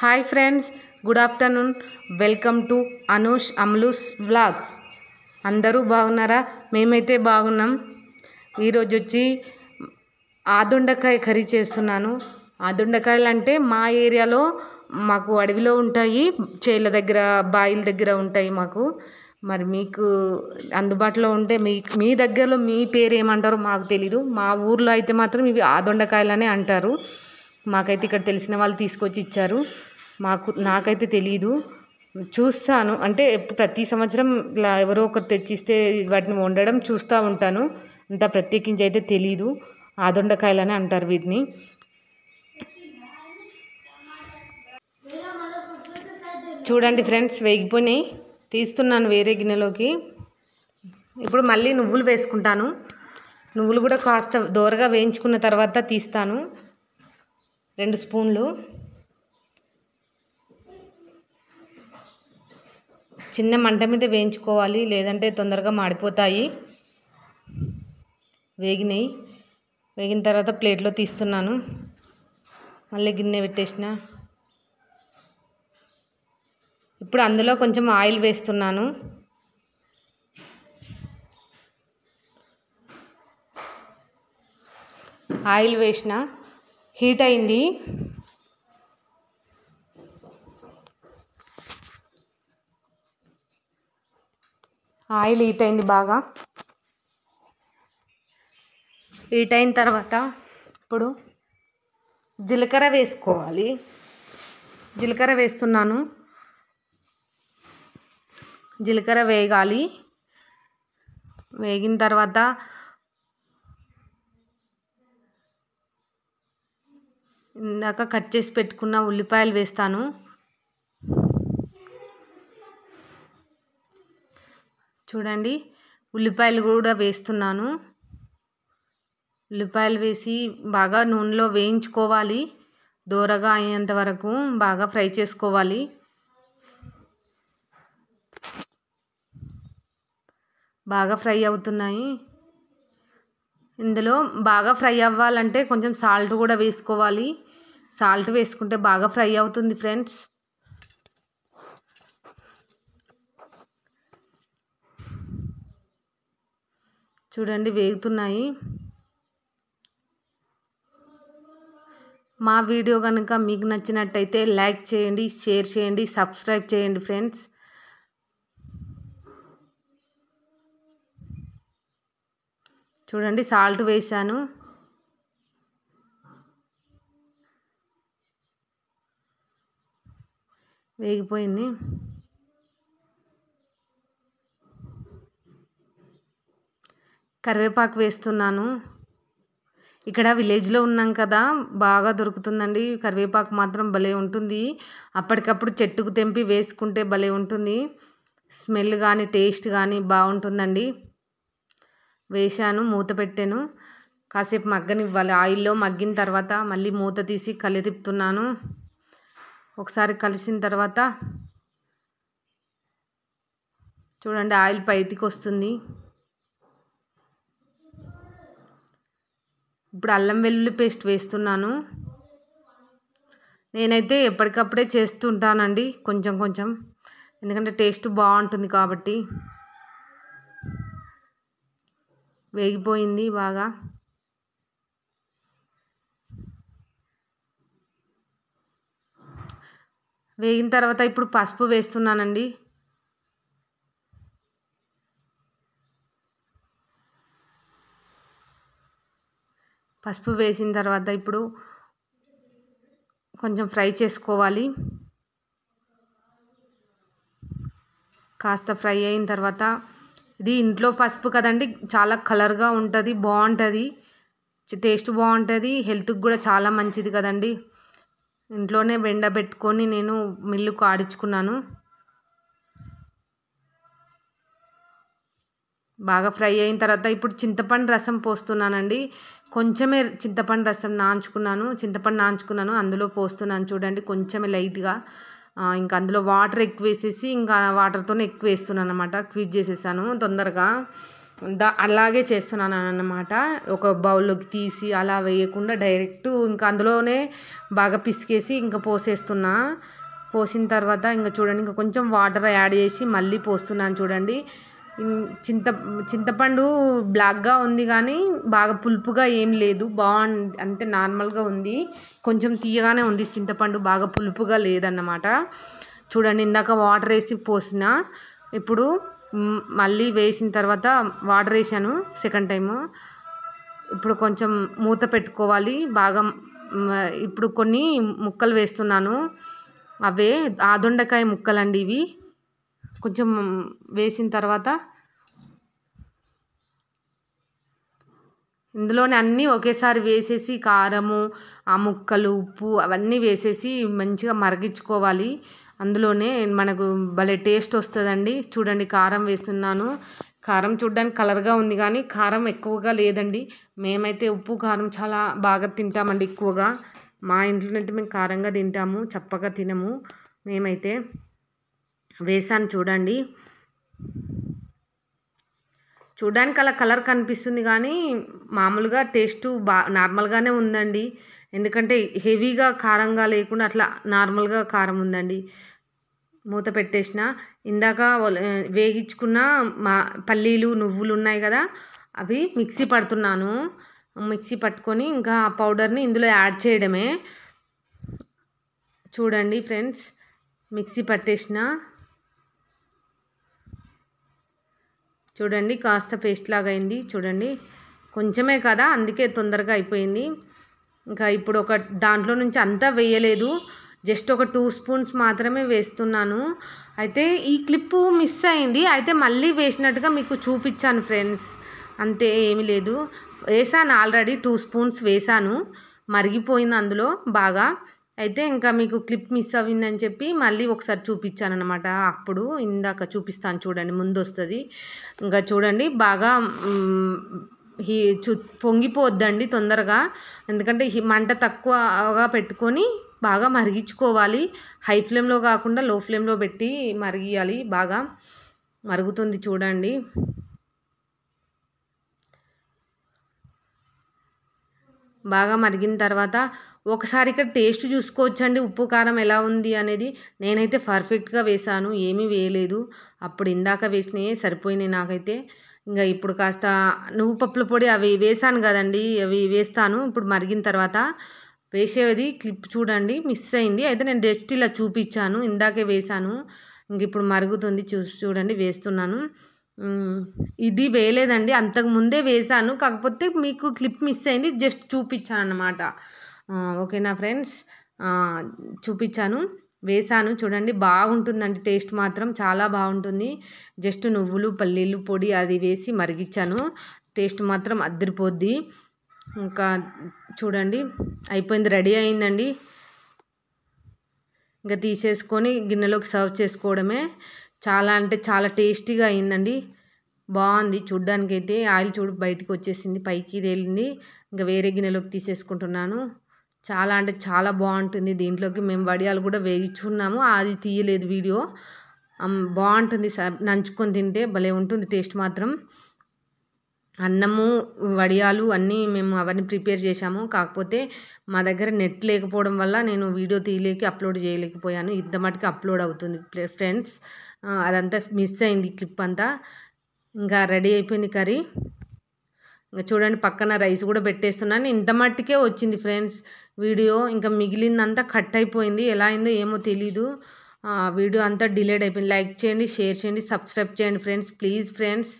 Hi friends, good afternoon. Welcome to Anush Amlus vlogs. అందరూ బాగున్నారా? మేమైతే బాగున్నాం. ఈరోజు వచ్చి ఆదుండకాయ కర్రీ చేస్తున్నాను. ఆదుండకాయలు అంటే మా ఏరియాలో మాకు అడవిలో ఉంటాయి, చేళ్ళ దగ్గర బాయిల దగ్గర ఉంటాయి మాకు. మరి మీకు అందుబాటులో ఉంటే మీ దగ్గరలో మీ పేరు ఏమంటారో మాకు తెలీదు. మా ఊర్లో అయితే మాత్రం ఇవి ఆదుండకాయలనే అంటారు. మాకైతే ఇక్కడ తెలిసిన వాళ్ళు తీసుకొచ్చి ఇచ్చారు. నాకైతే తెలీదు. చూస్తాను అంటే ప్రతి సంవత్సరం ఇలా ఎవరో ఒకరు తెచ్చిస్తే వాటిని వండడం చూస్తూ ఉంటాను. అంత ప్రత్యేకించి అయితే తెలీదు. ఆదుండకాయలని అంటారు వీటిని. చూడండి ఫ్రెండ్స్, వేగిపోయినాయి. తీస్తున్నాను వేరే గిన్నెలోకి. ఇప్పుడు మళ్ళీ నువ్వులు వేసుకుంటాను. నువ్వులు కూడా కాస్త దోరగా వేయించుకున్న తర్వాత తీస్తాను. 2 స్పూన్లు. చిన్న మంట మీద వేయించుకోవాలి, లేదంటే తొందరగా మాడిపోతాయి. వేగినాయి. వేగిన తర్వాత ప్లేట్లో తీస్తున్నాను. మళ్ళీ గిన్నె పెట్టేసిన. ఇప్పుడు అందులో కొంచెం ఆయిల్ వేస్తున్నాను. ఆయిల్ వేసిన, హీట్ అయింది. ఆయిల్ హీట్ అయింది బాగా. హీట్ అయిన తర్వాత ఇప్పుడు జీలకర్ర వేసుకోవాలి. జీలకర్ర వేస్తున్నాను. జీలకర్ర వేగాలి. వేగిన తర్వాత ఇందాక కట్ చేసి పెట్టుకున్న ఉల్లిపాయలు వేస్తాను. చూడండి, ఉల్లిపాయలు కూడా వేస్తున్నాను. ఉల్లిపాయలు వేసి బాగా నూనెలో వేయించుకోవాలి. దోరగా అయ్యేంత వరకు బాగా ఫ్రై చేసుకోవాలి. బాగా ఫ్రై అవుతున్నాయి. ఇందులో బాగా ఫ్రై అవ్వాలంటే కొంచెం సాల్ట్ కూడా వేసుకోవాలి. సాల్ట్ వేసుకుంటే బాగా ఫ్రై అవుతుంది ఫ్రెండ్స్. చూడండి, వేగుతున్నాయి. మా వీడియో కనుక మీకు నచ్చినట్టయితే లైక్ చేయండి, షేర్ చేయండి, సబ్స్క్రైబ్ చేయండి ఫ్రెండ్స్. చూడండి, సాల్ట్ వేసాను. వేగిపోయింది. కరివేపాకు వేస్తున్నాను. ఇక్కడ విలేజ్లో ఉన్నాం కదా, బాగా దొరుకుతుందండి కరివేపాకు. మాత్రం భలే ఉంటుంది. అప్పటికప్పుడు చెట్టుకు తెంపి వేసుకుంటే భలే ఉంటుంది. స్మెల్ కానీ టేస్ట్ కానీ బాగుంటుందండి. వేశాను, మూత పెట్టాను. కాసేపు మగ్గనివ్వాలి. ఆయిల్లో మగ్గిన తర్వాత మళ్ళీ మూత తీసి తిప్పుతున్నాను. ఒకసారి కలిసిన తర్వాత చూడండి, ఆయిల్ బయటికి వస్తుంది. ఇప్పుడు అల్లం వెల్లుల్లి పేస్ట్ వేస్తున్నాను. నేనైతే ఎప్పటికప్పుడే చేస్తుంటానండి, కొంచెం కొంచెం, ఎందుకంటే టేస్ట్ బాగుంటుంది కాబట్టి. వేగిపోయింది బాగా. వేగిన తర్వాత ఇప్పుడు పసుపు వేస్తున్నానండి. పసుపు వేసిన తర్వాత ఇప్పుడు కొంచెం ఫ్రై చేసుకోవాలి. కాస్త ఫ్రై అయిన తర్వాత, ఇది ఇంట్లో పసుపు కదండి, చాలా కలర్గా ఉంటుంది, బాగుంటుంది, టేస్ట్ బాగుంటుంది, హెల్త్కి కూడా చాలా మంచిది కదండి. ఇంట్లోనే ఎండబెట్టుకొని నేను మిల్లుకు ఆడించుకున్నాను. బాగా ఫ్రై అయిన తర్వాత ఇప్పుడు చింతపండు రసం పోస్తున్నానండి. కొంచెమే చింతపండు రసం నాంచుకున్నాను, అందులో పోస్తున్నాను. చూడండి, కొంచెమే లైట్గా. ఇంకా అందులో వాటర్ ఎక్కువ వేసేసి ఇంకా వాటర్తోనే ఎక్కువ వేస్తున్నాను అనమాట. క్విజ్ చేసేసాను తొందరగా. అలాగే చేస్తున్నాను అన్నమాట. ఒక బౌల్లోకి తీసి అలా వేయకుండా డైరెక్ట్ ఇంకా అందులోనే బాగా పిసికేసి ఇంకా పోసేస్తున్నా. పోసిన తర్వాత ఇంకా చూడండి ఇంకా కొంచెం వాటర్ యాడ్ చేసి మళ్ళీ పోస్తున్నాను చూడండి. చింతపండు బ్లాక్గా ఉంది కానీ బాగా పులుపుగా ఏం లేదు, బాగుంది అంతే, నార్మల్గా ఉంది. కొంచెం తీయగానే ఉంది చింతపండు, బాగా పులుపుగా లేదన్నమాట. చూడండి ఇందాక వాటర్ వేసి పోసిన, ఇప్పుడు మళ్ళీ వేసిన తర్వాత వాటర్ వేసాను సెకండ్ టైము. ఇప్పుడు కొంచెం మూత పెట్టుకోవాలి బాగా. ఇప్పుడు కొన్ని ముక్కలు వేస్తున్నాను, అవే ఆదొండకాయ ముక్కలండి ఇవి. కొంచెం వేసిన తర్వాత ఇందులోనే అన్నీ ఒకేసారి వేసేసి కారము, ఆ ముక్కలు, ఉప్పు అవన్నీ వేసేసి మంచిగా మరిగించుకోవాలి. అందులోనే మనకు భలే టేస్ట్ వస్తుందండి. చూడండి కారం వేస్తున్నాను. కారం చూడడానికి కలర్గా ఉంది కానీ కారం ఎక్కువగా లేదండి. మేమైతే ఉప్పు కారం చాలా బాగా తింటామండి ఎక్కువగా. మా ఇంట్లోనైతే మేము కారంగా తింటాము, చప్పగా తినము మేమైతే. వేసాను చూడండి. చూడడానికి అలా కలర్ కనిపిస్తుంది కానీ మామూలుగా టేస్ట్ నార్మల్గానే ఉందండి. ఎందుకంటే హెవీగా కారంగా లేకుండా అట్లా నార్మల్గా కారం ఉందండి. మూత పెట్టేసిన. ఇందాక వేగించుకున్న పల్లీలు, నువ్వులు ఉన్నాయి కదా, అవి మిక్సీ పడుతున్నాను. మిక్సీ పట్టుకొని ఇంకా ఆ పౌడర్ని ఇందులో యాడ్ చేయడమే. చూడండి ఫ్రెండ్స్, మిక్సీ పట్టేసిన. చూడండి కాస్త పేస్ట్ లాగా అయింది. చూడండి కొంచెమే కదా, అందుకే తొందరగా అయిపోయింది. ఇంకా ఇప్పుడు ఒక దాంట్లో నుంచి అంతా వేయలేదు, జస్ట్ ఒక 2 స్పూన్స్ మాత్రమే వేస్తున్నాను. అయితే ఈ క్లిప్పు మిస్ అయింది, అయితే మళ్ళీ వేసినట్టుగా మీకు చూపించాను ఫ్రెండ్స్, అంతే, ఏమీ లేదు. వేసాను ఆల్రెడీ 2 స్పూన్స్ వేసాను, మరిగిపోయింది అందులో బాగా. అయితే ఇంకా మీకు క్లిప్ మిస్ అయిందని చెప్పి మళ్ళీ ఒకసారి చూపించాను అనమాట. అప్పుడు ఇందాక చూపిస్తాను చూడండి, ముందు వస్తుంది. ఇంకా చూడండి బాగా పొంగిపోద్దండి తొందరగా, ఎందుకంటే మంట తక్కువగా పెట్టుకొని బాగా మరిగించుకోవాలి. హై ఫ్లేమ్లో కాకుండా లో ఫ్లేమ్లో పెట్టి మరిగియాలి. బాగా మరుగుతుంది చూడండి. బాగా మరిగిన తర్వాత ఒకసారి ఇక్కడ టేస్ట్ చూసుకోవచ్చండి, ఉప్పు కారం ఎలా ఉంది అనేది. నేనైతే పర్ఫెక్ట్గా వేసాను, ఏమీ వేయలేదు. అప్పుడు ఇందాక వేసినవి సరిపోయినాయి నాకైతే. ఇంకా ఇప్పుడు కాస్త నువ్వు పప్పుల పొడి అవి వేసాను కదండి, అవి వేస్తాను ఇప్పుడు మరిగిన తర్వాత. వేసేది క్లిప్ చూడండి మిస్ అయింది, అయితే నేను జస్ట్ ఇలా చూపించాను, ఇందాకే వేసాను. ఇంక ఇప్పుడు మరుగుతుంది, చూడండి వేస్తున్నాను. ఇది వేయలేదండి, అంతకు ముందే వేసాను, కాకపోతే మీకు క్లిప్ మిస్ అయింది, జస్ట్ చూపించాను అన్నమాట. ఓకేనా ఫ్రెండ్స్, చూపించాను, వేసాను. చూడండి బాగుంటుందండి, టేస్ట్ మాత్రం చాలా బాగుంటుంది. జస్ట్ నువ్వులు, పల్లీలు పొడి అది వేసి మరిగించాను, టేస్ట్ మాత్రం అద్దరిపోద్ది. ఇంకా చూడండి అయిపోయింది, రెడీ అయిందండి. ఇంకా తీసేసుకొని గిన్నెలోకి సర్వ్ చేసుకోవడమే. చాలా అంటే చాలా టేస్టీగా అయిందండి, బాగుంది చూడ్డానికైతే. ఆయిల్ చూడు బయటికి వచ్చేసింది, పైకి తేలింది. ఇంకా వేరే గిన్నెలోకి తీసేసుకుంటున్నాను. చాలా అంటే చాలా బాగుంటుంది. దీంట్లోకి మేము వడియాలు కూడా వేయించుకున్నాము, అది తీయలేదు వీడియో. బాగుంటుంది నంచుకొని తింటే, భలే ఉంటుంది టేస్ట్ మాత్రం. అన్నము, వడియాలు అన్నీ మేము అవన్నీ ప్రిపేర్ చేశాము, కాకపోతే మా దగ్గర నెట్ లేకపోవడం వల్ల నేను వీడియో అప్లోడ్ చేయలేకపోయాను. ఇంత మటుకు అప్లోడ్ అవుతుంది ఫ్రెండ్స్, అదంతా మిస్ అయింది క్లిప్ అంతా. ఇంకా రెడీ అయిపోయింది కర్రీ. ఇంకా చూడండి పక్కన రైస్ కూడా పెట్టేస్తున్నాను. ఇంత మట్టుకే వచ్చింది ఫ్రెండ్స్ వీడియో, ఇంకా మిగిలిందంతా కట్ అయిపోయింది, ఎలా అయిందో ఏమో తెలీదు. వీడియో అంతా డిలేడ్ అయిపోయింది. లైక్ చేయండి, షేర్ చేయండి, సబ్స్క్రైబ్ చేయండి ఫ్రెండ్స్, ప్లీజ్ ఫ్రెండ్స్.